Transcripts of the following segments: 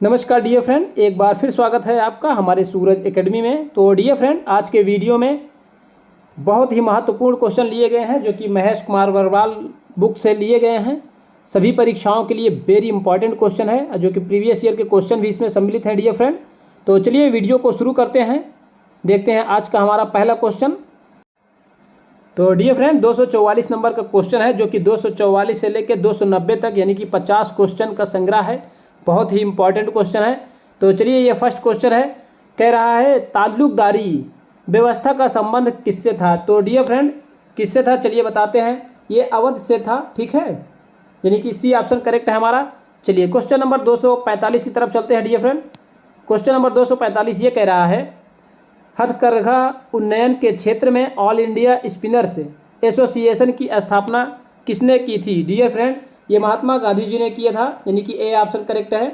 नमस्कार dear friend, एक बार फिर स्वागत है आपका हमारे सूरज एकेडमी में। तो डियर फ्रेंड, आज के वीडियो में बहुत ही महत्वपूर्ण क्वेश्चन लिए गए हैं जो कि महेश कुमार वर्वाल बुक से लिए गए हैं। सभी परीक्षाओं के लिए वेरी इंपॉर्टेंट क्वेश्चन है जो कि प्रीवियस ईयर के क्वेश्चन भी इसमें सम्मिलित हैं डियर फ्रेंड। तो चलिए वीडियो को शुरू करते हैं, देखते हैं आज का हमारा पहला क्वेश्चन। तो डियर फ्रेंड, 244 नंबर का क्वेश्चन है जो कि 244 से लेकर 290 तक यानी कि 50 क्वेश्चन का संग्रह है। बहुत ही इंपॉर्टेंट क्वेश्चन है। तो चलिए ये फर्स्ट क्वेश्चन है, कह रहा है ताल्लुकदारी व्यवस्था का संबंध किससे था। तो डियर फ्रेंड, किससे था चलिए बताते हैं, ये अवध से था, ठीक है, यानी कि सी ऑप्शन करेक्ट है हमारा। चलिए क्वेश्चन नंबर 245 की तरफ चलते हैं डियर फ्रेंड। क्वेश्चन नंबर 245 ये कह रहा है हथकरघा उन्नयन के क्षेत्र में ऑल इंडिया स्पिनर्स एसोसिएशन की स्थापना किसने की थी। डियर फ्रेंड, ये महात्मा गांधी जी ने किया था, यानी कि ए ऑप्शन करेक्ट है।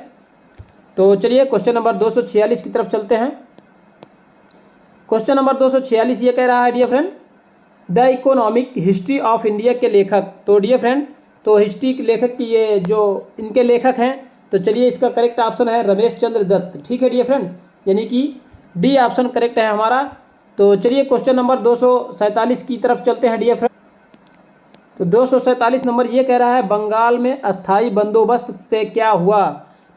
तो चलिए क्वेश्चन नंबर 246 की तरफ चलते हैं। क्वेश्चन नंबर 246 ये कह रहा है dear friend the economic history of India के लेखक। तो डियर फ्रेंड, तो हिस्ट्री के लेखक की ये जो इनके लेखक हैं, तो चलिए इसका करेक्ट ऑप्शन है रमेश चंद्र दत्त, ठीक है डियर फ्रेंड, यानी कि डी ऑप्शन करेक्ट है हमारा। तो चलिए क्वेश्चन नंबर 247 की तरफ चलते हैं डियर फ्रेंड। तो 247 नंबर ये कह रहा है बंगाल में अस्थाई बंदोबस्त से क्या हुआ।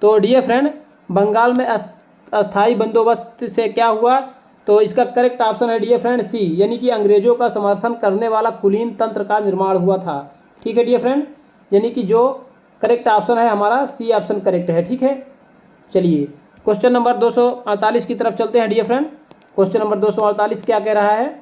तो डियर फ्रेंड, बंगाल में अस्थाई बंदोबस्त से क्या हुआ, तो इसका करेक्ट ऑप्शन है डियर फ्रेंड सी, यानी कि अंग्रेजों का समर्थन करने वाला कुलीन तंत्र का निर्माण हुआ था, ठीक है डियर फ्रेंड, यानी कि जो करेक्ट ऑप्शन है हमारा सी ऑप्शन करेक्ट है, ठीक है। चलिए क्वेश्चन नंबर 248 की तरफ चलते हैं डियर फ्रेंड। क्वेश्चन नंबर 248 क्या कह रहा है,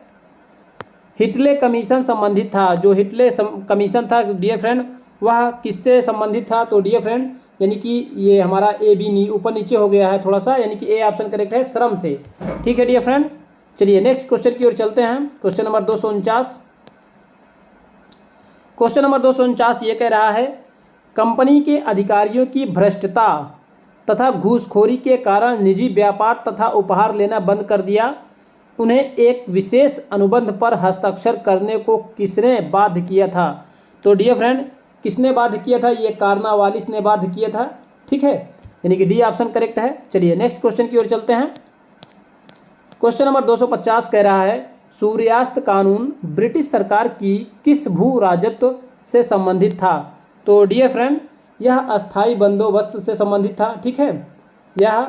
हिटले कमीशन संबंधित था। जो हिटले कमीशन था डियर फ्रेंड, वह किससे संबंधित था। तो डियर फ्रेंड, यानी कि ये हमारा ए बी ऊपर नीचे हो गया है थोड़ा सा, यानी कि ए ऑप्शन करेक्ट है श्रम से, ठीक है डियर फ्रेंड। चलिए नेक्स्ट क्वेश्चन की ओर चलते हैं। Question number 249। क्वेश्चन नंबर 249 ये कह रहा है कंपनी के अधिकारियों की भ्रष्टता तथा घूसखोरी के कारण निजी व्यापार तथा उपहार लेना बंद कर दिया। उन्हें एक विशेष अनुबंध पर हस्ताक्षर करने को किसने बाध्य किया था। तो डियर फ्रेंड, किसने बाध्य किया था, ये कार्नावालिस ने बाध्य किया था, ठीक है, यानी कि डी ऑप्शन करेक्ट है। चलिए नेक्स्ट क्वेश्चन की ओर चलते हैं। क्वेश्चन नंबर 250 कह रहा है सूर्यास्त कानून ब्रिटिश सरकार की किस भू राजत्व से संबंधित था। तो डियर फ्रेंड, यह अस्थाई बंदोबस्त से संबंधित था, ठीक है, यह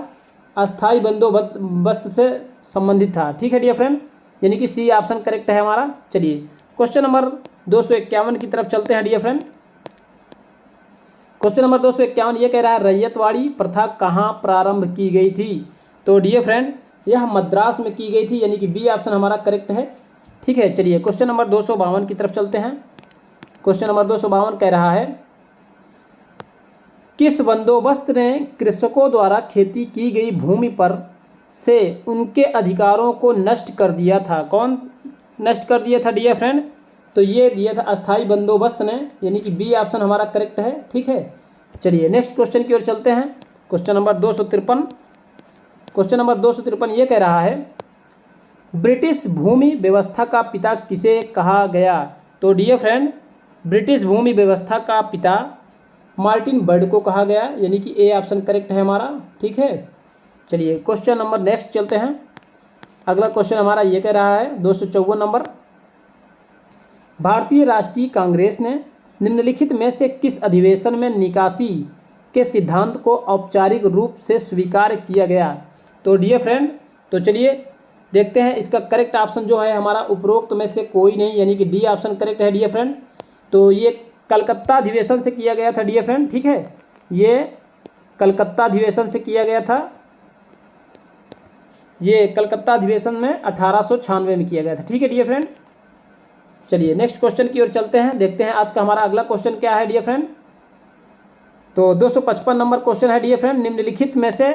अस्थाई बंदोबस्त से संबंधित था, ठीक है डियर फ्रेंड, यानी कि सी ऑप्शन करेक्ट है हमारा। चलिए क्वेश्चन नंबर 251 की तरफ चलते हैं डियर फ्रेंड। क्वेश्चन नंबर 251 ये कह रहा है रैयतवाड़ी प्रथा कहाँ प्रारंभ की गई थी। तो डियर फ्रेंड, यह मद्रास में की गई थी, यानी कि बी ऑप्शन हमारा करेक्ट है, ठीक है। चलिए क्वेश्चन नंबर 252 की तरफ चलते हैं। क्वेश्चन नंबर 252 कह रहा है किस बंदोबस्त ने कृषकों द्वारा खेती की गई भूमि पर से उनके अधिकारों को नष्ट कर दिया था। कौन नष्ट कर दिया था डियर फ्रेंड, तो ये दिया था अस्थाई बंदोबस्त ने, यानी कि बी ऑप्शन हमारा करेक्ट है, ठीक है। चलिए नेक्स्ट क्वेश्चन की ओर चलते हैं। Question number 253। क्वेश्चन नंबर 253 ये कह रहा है ब्रिटिश भूमि व्यवस्था का पिता किसे कहा गया। तो डियर फ्रेंड, ब्रिटिश भूमि व्यवस्था का पिता मार्टिन बर्ड को कहा गया, यानी कि ए ऑप्शन करेक्ट है हमारा, ठीक है। चलिए क्वेश्चन नंबर नेक्स्ट चलते हैं। अगला क्वेश्चन हमारा ये कह रहा है 254 नंबर भारतीय राष्ट्रीय कांग्रेस ने निम्नलिखित में से किस अधिवेशन में निकासी के सिद्धांत को औपचारिक रूप से स्वीकार किया गया। तो डियर फ्रेंड, तो चलिए देखते हैं इसका करेक्ट ऑप्शन जो है हमारा उपरोक्त में से कोई नहीं, यानी कि डी ऑप्शन करेक्ट है डियर फ्रेंड। तो ये कलकत्ता अधिवेशन से किया गया था डियर फ्रेंड, ठीक है, ये कलकत्ता अधिवेशन से किया गया था, ये कलकत्ता अधिवेशन में 1896 में किया गया था, ठीक है डियर फ्रेंड। चलिए नेक्स्ट क्वेश्चन की ओर चलते हैं, देखते हैं आज का हमारा अगला क्वेश्चन क्या है डियर फ्रेंड। तो 255 नंबर क्वेश्चन है डियर फ्रेंड निम्नलिखित में से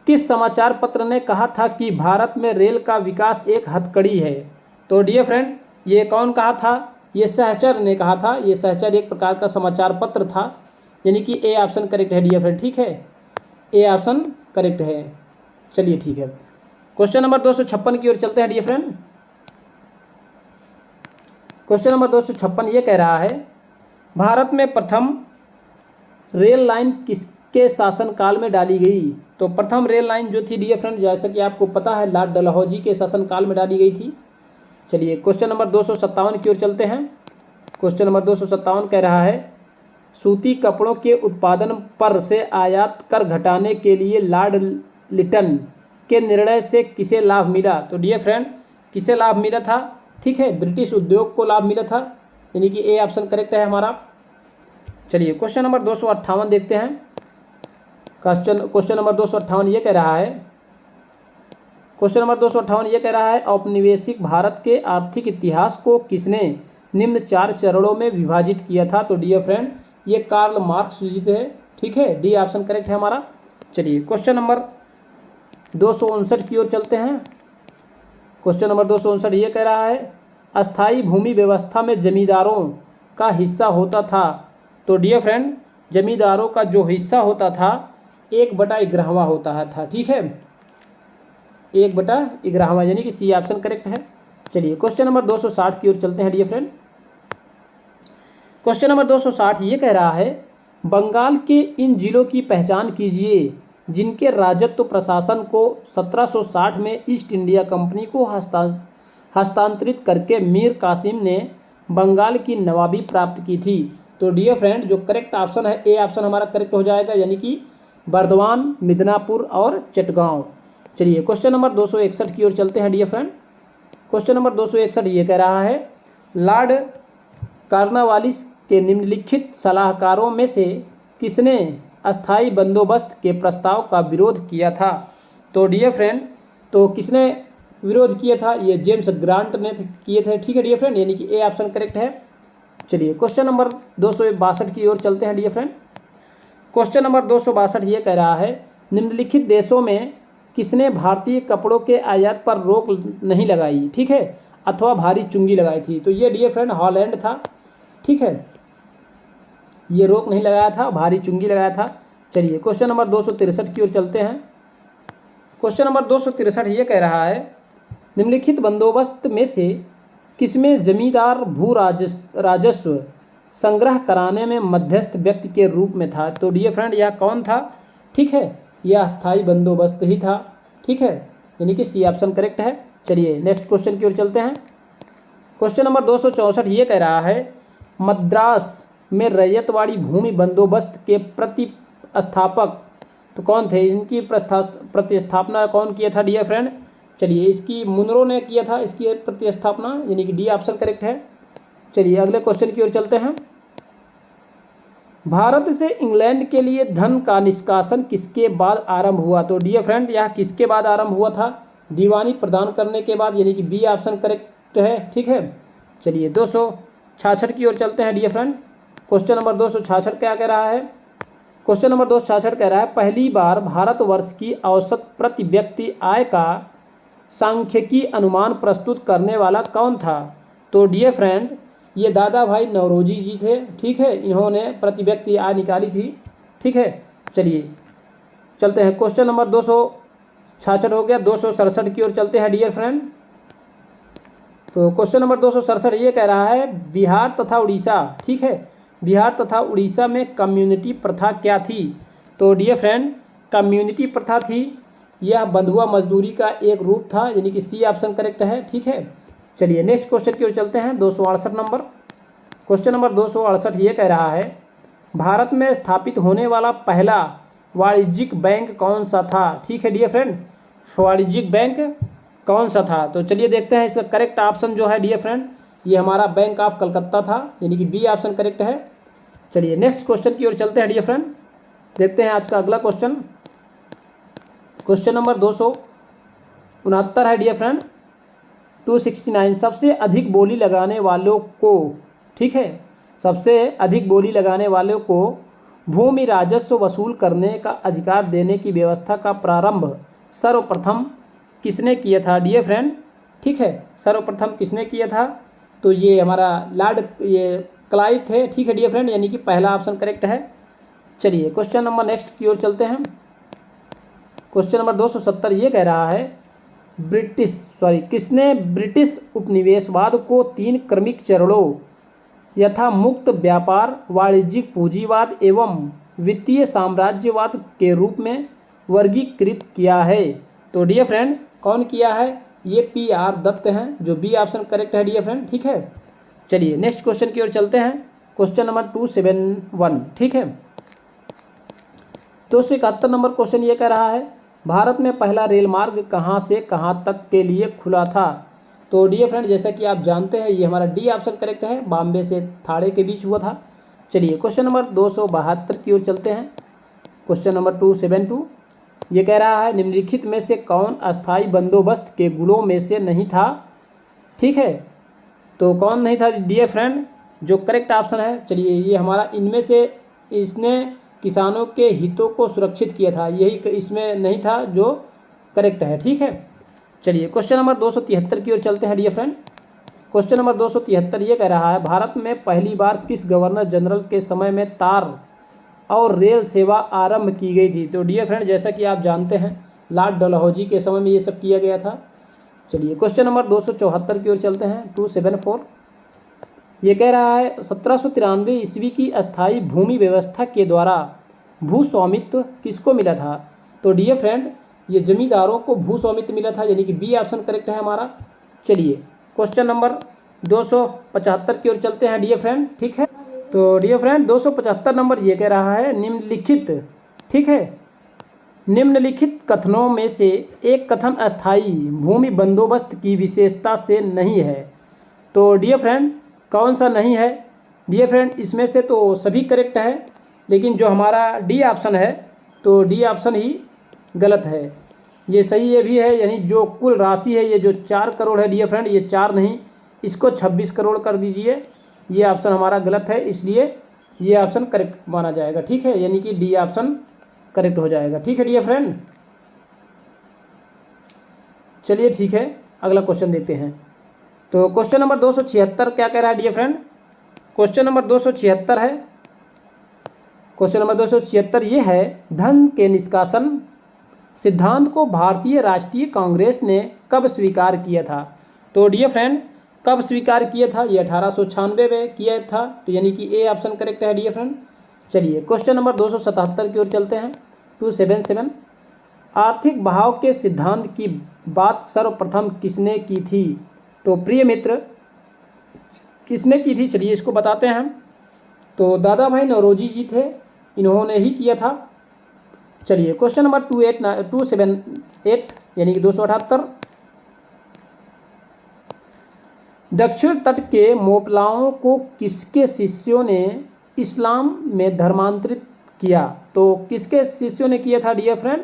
किस समाचार पत्र ने कहा था कि भारत में रेल का विकास एक हथकड़ी है। तो डियर फ्रेंड, ये कौन कहा था, ये सहचर ने कहा था, ये सहचर एक प्रकार का समाचार पत्र था, यानी कि ए ऑप्शन करेक्ट है डियर फ्रेंड, ठीक है, ए ऑप्शन करेक्ट है। चलिए ठीक है, क्वेश्चन नंबर 256 की ओर चलते हैं डियर फ्रेंड। क्वेश्चन नंबर 256 ये कह रहा है भारत में प्रथम रेल लाइन के शासनकाल में डाली गई? तो प्रथम रेल लाइन जो थी डियर फ्रेंड, जैसा कि आपको पता है, लॉर्ड डलहौजी के शासनकाल में डाली गई थी। चलिए क्वेश्चन नंबर 257 की ओर चलते हैं। क्वेश्चन नंबर 257 कह रहा है, सूती कपड़ों के उत्पादन पर से आयात कर घटाने के लिए लॉर्ड लिटन के निर्णय से किसे लाभ मिला? तो डियर फ्रेंड, किसे लाभ मिला था? ठीक है, ब्रिटिश उद्योग को लाभ मिला था, यानी कि ए ऑप्शन करेक्ट है हमारा। चलिए क्वेश्चन नंबर 258 देखते हैं। क्वेश्चन नंबर 258 ये कह रहा है, क्वेश्चन नंबर 258 ये कह रहा है, औपनिवेशिक भारत के आर्थिक इतिहास को किसने निम्न 4 चरणों में विभाजित किया था? तो डियर फ्रेंड, ये कार्ल मार्क्स जी थे। ठीक है, डी ऑप्शन करेक्ट है हमारा। चलिए क्वेश्चन नंबर 259 की ओर चलते हैं। क्वेश्चन नंबर 259 ये कह रहा है, अस्थाई भूमि व्यवस्था में जमींदारों का हिस्सा होता था? तो डियर फ्रेंड, जमींदारों का जो हिस्सा होता था 1/11 होता था। ठीक है, 1/11, यानी कि सी ऑप्शन करेक्ट है। चलिए क्वेश्चन नंबर 260 की ओर चलते हैं डियर फ्रेंड। क्वेश्चन नंबर 260 ये कह रहा है, बंगाल के इन जिलों की पहचान कीजिए जिनके राजत्व प्रशासन को 1760 में ईस्ट इंडिया कंपनी को हस्तांतरित करके मीर कासिम ने बंगाल की नवाबी प्राप्त की थी। तो डियर फ्रेंड, जो करेक्ट ऑप्शन है ए ऑप्शन हमारा करेक्ट हो जाएगा, यानी कि बर्दवान, मिदनापुर और चटगांव। चलिए क्वेश्चन नंबर 261 की ओर चलते हैं डियर फ्रेंड। क्वेश्चन नंबर 261 ये कह रहा है, लॉर्ड कॉर्नवालिस के निम्नलिखित सलाहकारों में से किसने अस्थाई बंदोबस्त के प्रस्ताव का विरोध किया था? तो डियर फ्रेंड, तो किसने विरोध किया था? ये जेम्स ग्रांट ने किए थे। ठीक है डियर फ्रेंड, यानी कि ए ऑप्शन करेक्ट है। चलिए क्वेश्चन नंबर 262 की ओर चलते हैं डियर फ्रेंड। क्वेश्चन नंबर 262 ये कह रहा है, निम्नलिखित देशों में किसने भारतीय कपड़ों के आयात पर रोक नहीं लगाई? ठीक है, अथवा भारी चुंगी लगाई थी? तो ये डियर फ्रेंड हॉलैंड था। ठीक है, ये रोक नहीं लगाया था, भारी चुंगी लगाया था। चलिए क्वेश्चन नंबर 263 की ओर चलते हैं। क्वेश्चन नंबर 263 ये कह रहा है, निम्नलिखित बंदोबस्त में से किसमें जमींदार भू राजस्व संग्रह कराने में मध्यस्थ व्यक्ति के रूप में था? तो डियर फ्रेंड, यह कौन था? ठीक है, यह अस्थाई बंदोबस्त ही था। ठीक है, यानी कि सी ऑप्शन करेक्ट है। चलिए नेक्स्ट क्वेश्चन की ओर चलते हैं। क्वेश्चन नंबर 264 ये कह रहा है, मद्रास में रैयतवाड़ी भूमि बंदोबस्त के प्रतिस्थापक तो कौन थे? इनकी प्रतिस्थापना कौन किया था डियर फ्रेंड? चलिए, इसकी मुनरो ने किया था इसकी प्रतिस्थापना, यानी कि डी ऑप्शन करेक्ट है। चलिए अगले क्वेश्चन की ओर चलते हैं। भारत से इंग्लैंड के लिए धन का निष्कासन किसके बाद आरंभ हुआ? तो डियर फ्रेंड, यह किसके बाद आरंभ हुआ था? दीवानी प्रदान करने के बाद, यानी कि बी ऑप्शन करेक्ट है। ठीक है, चलिए 266 की ओर चलते हैं डियर फ्रेंड। क्वेश्चन नंबर 266 क्या कह रहा है? क्वेश्चन नंबर 266 कह रहा है, पहली बार भारतवर्ष की औसत प्रति व्यक्ति आय का सांख्यिकी अनुमान प्रस्तुत करने वाला कौन था? तो डियर फ्रेंड, ये दादा भाई नौरोजी जी थे। ठीक है, इन्होंने प्रति व्यक्ति आय निकाली थी। ठीक है, चलिए चलते हैं। क्वेश्चन नंबर 266 हो गया। 267 की ओर चलते हैं डियर फ्रेंड। तो क्वेश्चन नंबर 267 ये कह रहा है, बिहार तथा उड़ीसा, ठीक है, बिहार तथा उड़ीसा में कम्युनिटी प्रथा क्या थी? तो डियर फ्रेंड, कम्युनिटी प्रथा थी, यह बंधुआ मजदूरी का एक रूप था, यानी कि सी ऑप्शन करेक्ट है। ठीक है, चलिए नेक्स्ट क्वेश्चन की ओर चलते हैं। 268 नंबर क्वेश्चन नंबर 268 ये कह रहा है, भारत में स्थापित होने वाला पहला वाणिज्यिक बैंक कौन सा था? ठीक है डियर फ्रेंड, वाणिज्यिक बैंक कौन सा था? तो चलिए देखते हैं। इसका करेक्ट ऑप्शन जो है डियर फ्रेंड, ये हमारा बैंक ऑफ कलकत्ता था, यानी कि बी ऑप्शन करेक्ट है। चलिए नेक्स्ट क्वेश्चन की ओर चलते हैं डियर फ्रेंड। देखते हैं आज का अगला क्वेश्चन। क्वेश्चन नंबर 269 है डियर फ्रेंड। 269, सबसे अधिक बोली लगाने वालों को, ठीक है, सबसे अधिक बोली लगाने वालों को भूमि राजस्व वसूल करने का अधिकार देने की व्यवस्था का प्रारंभ सर्वप्रथम किसने किया था डियर फ्रेंड? ठीक है, सर्वप्रथम किसने किया था? तो ये हमारा लॉर्ड क्लाइव थे। ठीक है डियर फ्रेंड, यानी कि पहला ऑप्शन करेक्ट है। चलिए क्वेश्चन नंबर नेक्स्ट की ओर चलते हैं। क्वेश्चन नंबर 270 ये कह रहा है, किसने ब्रिटिश उपनिवेशवाद को 3 क्रमिक चरणों यथा मुक्त व्यापार, वाणिज्यिक पूंजीवाद एवं वित्तीय साम्राज्यवाद के रूप में वर्गीकृत किया है? तो डियर फ्रेंड कौन किया है? ये PR दत्त हैं, जो बी ऑप्शन करेक्ट है डियर फ्रेंड। ठीक है, चलिए नेक्स्ट क्वेश्चन की ओर चलते हैं। Question number 271। ठीक है, 271 नंबर क्वेश्चन ये कह रहा है, भारत में पहला रेल मार्ग कहाँ से कहाँ तक के लिए खुला था? तो डियर फ्रेंड जैसा कि आप जानते हैं ये हमारा डी ऑप्शन करेक्ट है, बॉम्बे से थाड़े के बीच हुआ था। चलिए क्वेश्चन नंबर 272 की ओर चलते हैं। क्वेश्चन नंबर 272 ये कह रहा है, निम्नलिखित में से कौन अस्थाई बंदोबस्त के गुणों में से नहीं था? ठीक है, तो कौन नहीं था डियर फ्रेंड? जो करेक्ट ऑप्शन है, चलिए ये हमारा इनमें से इसने किसानों के हितों को सुरक्षित किया था, यही इसमें नहीं था जो करेक्ट है। ठीक है, चलिए क्वेश्चन नंबर 273 की ओर चलते हैं डियर फ्रेंड। क्वेश्चन नंबर 273 ये कह रहा है, भारत में पहली बार किस गवर्नर जनरल के समय में तार और रेल सेवा आरंभ की गई थी? तो डियर फ्रेंड जैसा कि आप जानते हैं लॉर्ड डलहौजी के समय में ये सब किया गया था। चलिए क्वेश्चन नंबर 274 की ओर चलते हैं। 274 ये कह रहा है, 1793 ईस्वी की अस्थाई भूमि व्यवस्था के द्वारा भू स्वामित्व किसको मिला था? तो डियर फ्रेंड ये जमींदारों को भू स्वामित्व मिला था, यानी कि बी ऑप्शन करेक्ट है हमारा। चलिए क्वेश्चन नंबर 275 की ओर चलते हैं डियर फ्रेंड। ठीक है, तो डियर फ्रेंड 275 नंबर ये कह रहा है, निम्नलिखित, ठीक है, निम्नलिखित कथनों में से एक कथन अस्थाई भूमि बंदोबस्त की विशेषता से नहीं है। तो डियर फ्रेंड कौन सा नहीं है? डियर फ्रेंड इसमें से तो सभी करेक्ट है, लेकिन जो हमारा डी ऑप्शन है तो डी ऑप्शन ही गलत है। ये सही ये भी है, यानी जो कुल राशि है ये जो 4 करोड़ है डियर फ्रेंड, ये 4 नहीं, इसको 26 करोड़ कर दीजिए। ये ऑप्शन हमारा गलत है, इसलिए ये ऑप्शन करेक्ट माना जाएगा। ठीक है, यानी कि डी ऑप्शन करेक्ट हो जाएगा। ठीक है डियर फ्रेंड, चलिए ठीक है अगला क्वेश्चन देखते हैं। तो क्वेश्चन नंबर 276 क्या कह रहा है डियर फ्रेंड? क्वेश्चन नंबर 276 है, क्वेश्चन नंबर 276 ये है, धन के निष्कासन सिद्धांत को भारतीय राष्ट्रीय कांग्रेस ने कब स्वीकार किया था? तो डियर फ्रेंड कब स्वीकार किया था? ये 1896 में किया था, तो यानी कि ए ऑप्शन करेक्ट है डियर फ्रेंड। चलिए क्वेश्चन नंबर 277 की ओर चलते हैं। 277 आर्थिक बहाव के सिद्धांत की बात सर्वप्रथम किसने की थी? तो प्रिय मित्र किसने की थी, चलिए इसको बताते हैं हम। तो दादा भाई नौरोजी जी थे, इन्होंने ही किया था। चलिए क्वेश्चन नंबर 278 यानी कि 278 दक्षिण तट के मोपलाओं को किसके शिष्यों ने इस्लाम में धर्मांतरित किया? तो किसके शिष्यों ने किया था डियर फ्रेंड?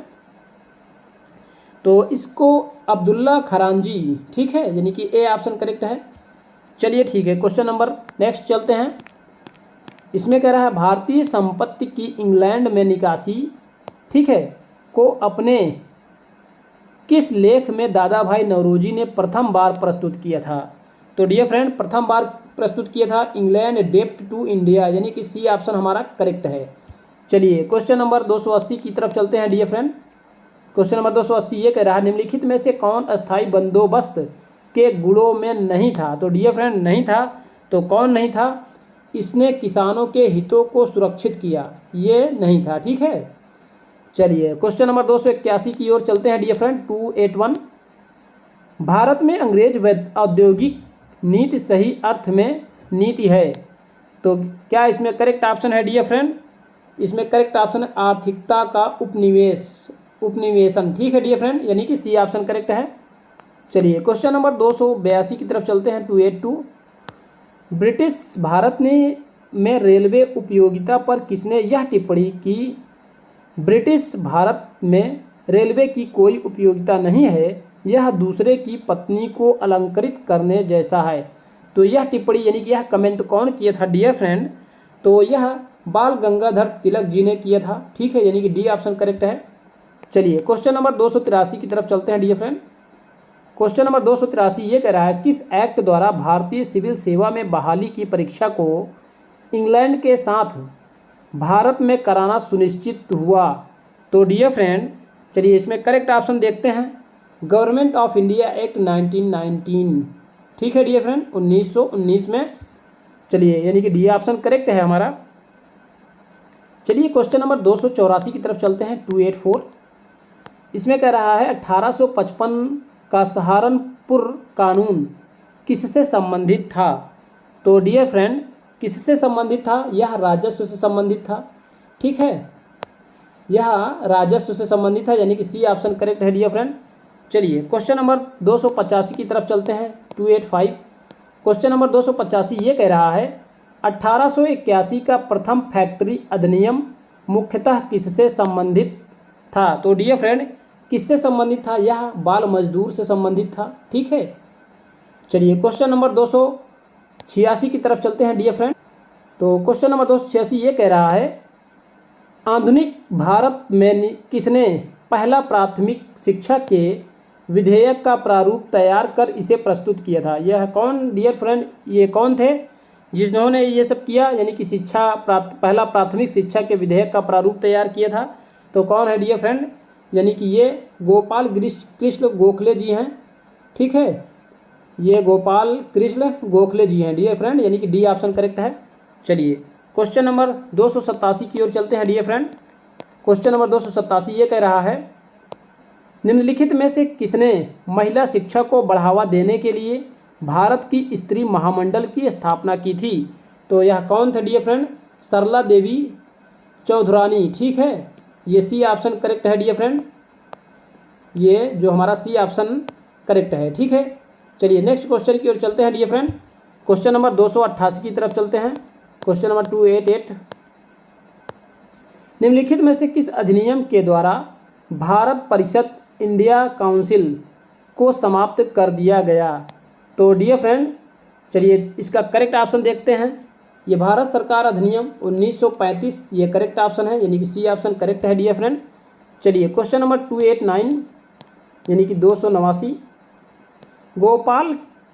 तो इसको अब्दुल्ला खरांजी, ठीक है, यानी कि ए ऑप्शन करेक्ट है। चलिए ठीक है, क्वेश्चन नंबर नेक्स्ट चलते हैं। इसमें कह रहा है, भारतीय संपत्ति की इंग्लैंड में निकासी, ठीक है, को अपने किस लेख में दादा भाई नौरोजी ने प्रथम बार प्रस्तुत किया था? तो डियर फ्रेंड प्रथम बार प्रस्तुत किया था इंग्लैंड डेप्ट टू इंडिया, यानी कि सी ऑप्शन हमारा करेक्ट है। चलिए क्वेश्चन नंबर 280 की तरफ चलते हैं डियर फ्रेंड। क्वेश्चन नंबर 280 ये कह रहा है, निम्नलिखित में से कौन अस्थाई बंदोबस्त के गुणों में नहीं था? तो डियर फ्रेंड नहीं था, तो कौन नहीं था? इसने किसानों के हितों को सुरक्षित किया, ये नहीं था। ठीक है, चलिए क्वेश्चन नंबर 281 की ओर चलते हैं डियर फ्रेंड। 281 भारत में अंग्रेज औद्योगिक नीति सही अर्थ में नीति है, तो क्या इसमें करेक्ट ऑप्शन है डियर फ्रेंड? इसमें करेक्ट ऑप्शन है आर्थिकता का उपनिवेशन। ठीक है डियर फ्रेंड, यानी कि सी ऑप्शन करेक्ट है। चलिए क्वेश्चन नंबर 282 की तरफ चलते हैं। 282 ब्रिटिश भारत में रेलवे उपयोगिता पर किसने यह टिप्पणी की? ब्रिटिश भारत में रेलवे की कोई उपयोगिता नहीं है, यह दूसरे की पत्नी को अलंकृत करने जैसा है। तो यह टिप्पणी यानी कि यह कमेंट कौन किया था डियर फ्रेंड? तो यह बाल गंगाधर तिलक जी ने किया था। ठीक है, यानी कि डी ऑप्शन करेक्ट है। चलिए क्वेश्चन नंबर 283 की तरफ चलते हैं डियर फ्रेंड। क्वेश्चन नंबर 283 ये कह रहा है, किस एक्ट द्वारा भारतीय सिविल सेवा में बहाली की परीक्षा को इंग्लैंड के साथ भारत में कराना सुनिश्चित हुआ? तो डियर फ्रेंड चलिए इसमें करेक्ट ऑप्शन देखते हैं, गवर्नमेंट ऑफ इंडिया एक्ट 1919। ठीक है डियर फ्रेंड, 1919 में। चलिए यानी कि डी ऑप्शन करेक्ट है हमारा। चलिए क्वेश्चन नंबर 284 की तरफ चलते हैं, 284। इसमें कह रहा है 1855 का सहारनपुर कानून किससे संबंधित था। तो डियर फ्रेंड, किससे संबंधित था? यह राजस्व से संबंधित था। ठीक है, यह राजस्व से संबंधित है, यानी कि सी ऑप्शन करेक्ट है डियर फ्रेंड। चलिए क्वेश्चन नंबर 285 की तरफ चलते हैं, 285। क्वेश्चन नंबर 285 ये कह रहा है 1881 का प्रथम फैक्ट्री अधिनियम मुख्यतः किससे संबंधित था। तो डियर फ्रेंड, किससे संबंधित था? यह बाल मजदूर से संबंधित था। ठीक है, चलिए क्वेश्चन नंबर 286 की तरफ चलते हैं डियर फ्रेंड। तो क्वेश्चन नंबर 286 ये कह रहा है आधुनिक भारत में किसने पहला प्राथमिक शिक्षा के विधेयक का प्रारूप तैयार कर इसे प्रस्तुत किया था। यह कौन डियर फ्रेंड, ये कौन थे जिन्होंने ये सब किया, यानी कि पहला प्राथमिक शिक्षा के विधेयक का प्रारूप तैयार किया था। तो कौन है डियर फ्रेंड, यानी कि ये गोपाल कृष्ण गोखले जी हैं। ठीक है, ये गोपाल कृष्ण गोखले जी हैं डियर फ्रेंड, यानी कि डी ऑप्शन करेक्ट है। चलिए क्वेश्चन नंबर 287 की ओर चलते हैं डियर फ्रेंड। क्वेश्चन नंबर 287 ये कह रहा है निम्नलिखित में से किसने महिला शिक्षा को बढ़ावा देने के लिए भारत की स्त्री महामंडल की स्थापना की थी। तो यह कौन थे डियर फ्रेंड? सरला देवी चौधरानी। ठीक है, ये सी ऑप्शन करेक्ट है डियर फ्रेंड, ये जो हमारा सी ऑप्शन करेक्ट है। ठीक है, चलिए नेक्स्ट क्वेश्चन की ओर चलते हैं डियर फ्रेंड। क्वेश्चन नंबर 288 की तरफ चलते हैं, क्वेश्चन नंबर 288। निम्नलिखित में से किस अधिनियम के द्वारा भारत परिषद इंडिया काउंसिल को समाप्त कर दिया गया। तो डियर फ्रेंड, चलिए इसका करेक्ट ऑप्शन देखते हैं। ये भारत सरकार अधिनियम 1935 ये करेक्ट ऑप्शन है, यानी कि सी ऑप्शन करेक्ट है डियर फ्रेंड। चलिए क्वेश्चन नंबर 289 यानी कि 289। गोपाल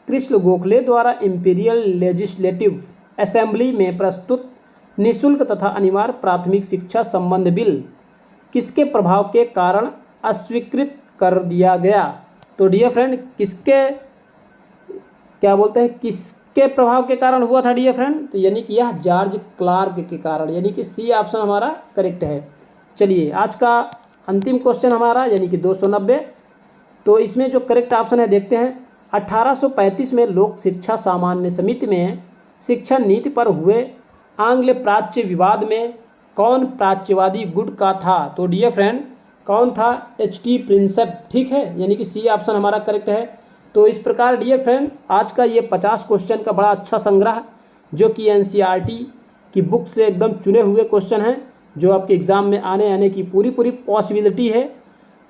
कृष्ण गोखले द्वारा इंपीरियल लेजिस्लेटिव असेंबली में प्रस्तुत निःशुल्क तथा अनिवार्य प्राथमिक शिक्षा संबंध बिल किसके प्रभाव के कारण अस्वीकृत कर दिया गया। तो डियर फ्रेंड, किसके प्रभाव के कारण हुआ था डियर फ्रेंड? तो यानी कि यह जॉर्ज क्लार्क के कारण, यानी कि सी ऑप्शन हमारा करेक्ट है। चलिए आज का अंतिम क्वेश्चन हमारा यानी कि 290। तो इसमें जो करेक्ट ऑप्शन है देखते हैं। 1835 में लोक शिक्षा सामान्य समिति में शिक्षा नीति पर हुए आंग्ल प्राच्य विवाद में कौन प्राच्यवादी गुट का था। तो डियर फ्रेंड, कौन था? H.T. प्रिंसेप। ठीक है, यानी कि सी ऑप्शन हमारा करेक्ट है। तो इस प्रकार डियर फ्रेंड आज का ये 50 क्वेश्चन का बड़ा अच्छा संग्रह जो कि NCERT की बुक से एकदम चुने हुए क्वेश्चन हैं, जो आपके एग्ज़ाम में आने की पूरी पॉसिबिलिटी है।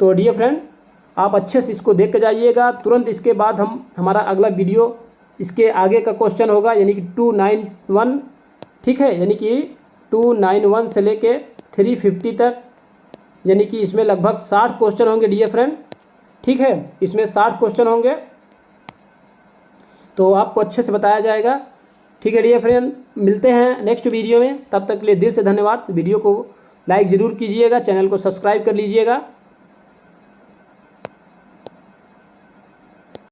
तो डियर फ्रेंड आप अच्छे से इसको देख के जाइएगा। तुरंत इसके बाद हमारा अगला वीडियो इसके आगे का क्वेश्चन होगा, यानी कि 291। ठीक है, यानी कि 291 से लेके 350 तक, यानी कि इसमें लगभग 60 क्वेश्चन होंगे डियर फ्रेंड। ठीक है, इसमें 60 क्वेश्चन होंगे, तो आपको अच्छे से बताया जाएगा। ठीक है डियर फ्रेंड, मिलते हैं नेक्स्ट वीडियो में, तब तक के लिए दिल से धन्यवाद। वीडियो को लाइक ज़रूर कीजिएगा, चैनल को सब्सक्राइब कर लीजिएगा।